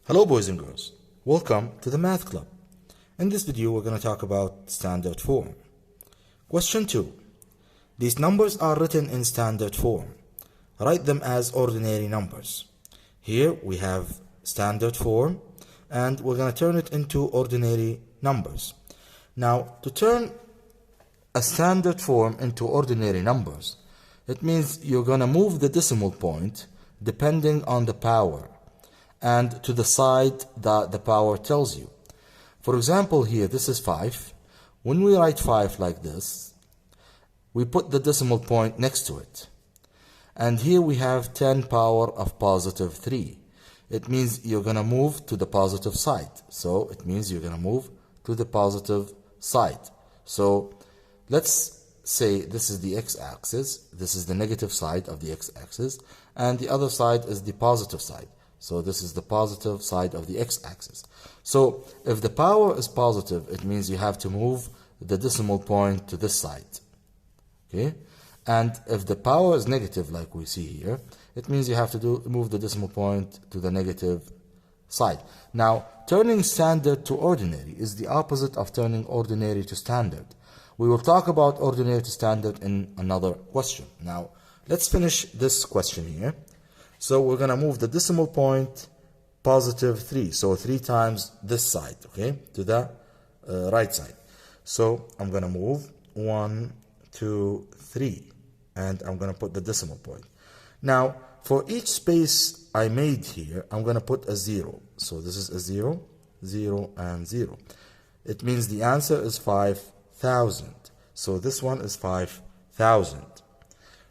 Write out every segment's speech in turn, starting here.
Hello boys and girls, welcome to the Math Club. In this video we're going to talk about standard form. Question 2. These numbers are written in standard form. Write them as ordinary numbers. Here we have standard form and we're going to turn it into ordinary numbers. Now to turn a standard form into ordinary numbers, it means you're going to move the decimal point depending on the power and to the side that the power tells you. For example, here this is 5. When we write 5 like this, we put the decimal point next to it. And here we have 10 power of positive 3. It means you're going to move to the positive side. So it means you're going to move to the positive side. So let's say this is the x-axis, this is the negative side of the x-axis, and the other side is the positive side. So this is the positive side of the x-axis. So if the power is positive, it means you have to move the decimal point to this side. Okay? And if the power is negative, like we see here, it means you have to move the decimal point to the negative side. Now, turning standard to ordinary is the opposite of turning ordinary to standard. We will talk about ordinary to standard in another question. Now, let's finish this question here. So we're going to move the decimal point positive 3. So 3 times this side, okay, to the right side. So I'm going to move 1, 2, 3. And I'm going to put the decimal point. Now, for each space I made here, I'm going to put a 0. So this is a 0, 0, and 0. It means the answer is 5,000. So this one is 5,000.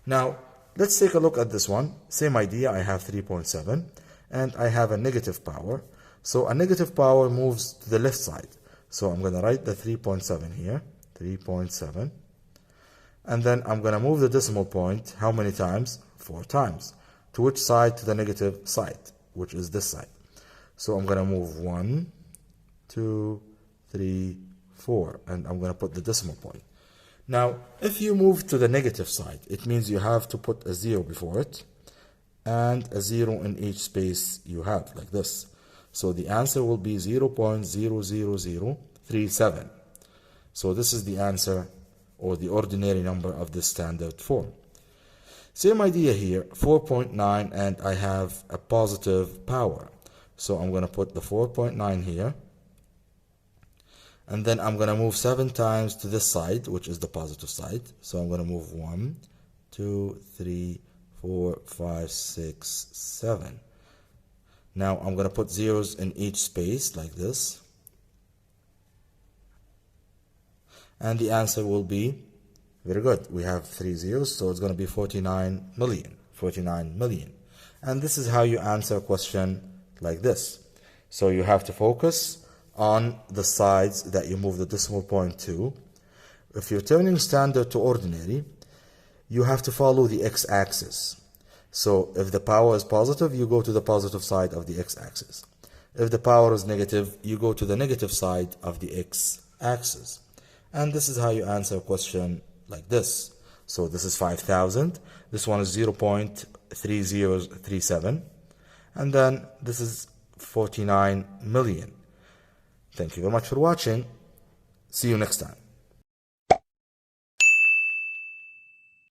Now, let's take a look at this one. Same idea, I have 3.7 and I have a negative power. So a negative power moves to the left side. So I'm going to write the 3.7 here, 3.7. And then I'm going to move the decimal point, how many times? 4 times. To which side? To the negative side, which is this side. So I'm going to move 1, 2, 3, 4, and I'm going to put the decimal point. Now, if you move to the negative side, it means you have to put a 0 before it and a 0 in each space you have, like this. So the answer will be 0.00037. So this is the answer or the ordinary number of the standard form. Same idea here, 4.9, and I have a positive power. So I'm going to put the 4.9 here. And then I'm going to move 7 times to this side, which is the positive side. So I'm going to move 1, 2, 3, 4, 5, 6, 7. Now I'm going to put zeros in each space like this. And the answer will be, very good, we have 3 zeros, so it's going to be 49 million. 49 million. And this is how you answer a question like this. So you have to focus on the sides that you move the decimal point to. If you're turning standard to ordinary, you have to follow the x-axis. So if the power is positive, you go to the positive side of the x-axis. If the power is negative, you go to the negative side of the x-axis. And this is how you answer a question like this. So this is 5,000. This one is 0.3037. And then this is 49 million. Thank you very much for watching. See you next time.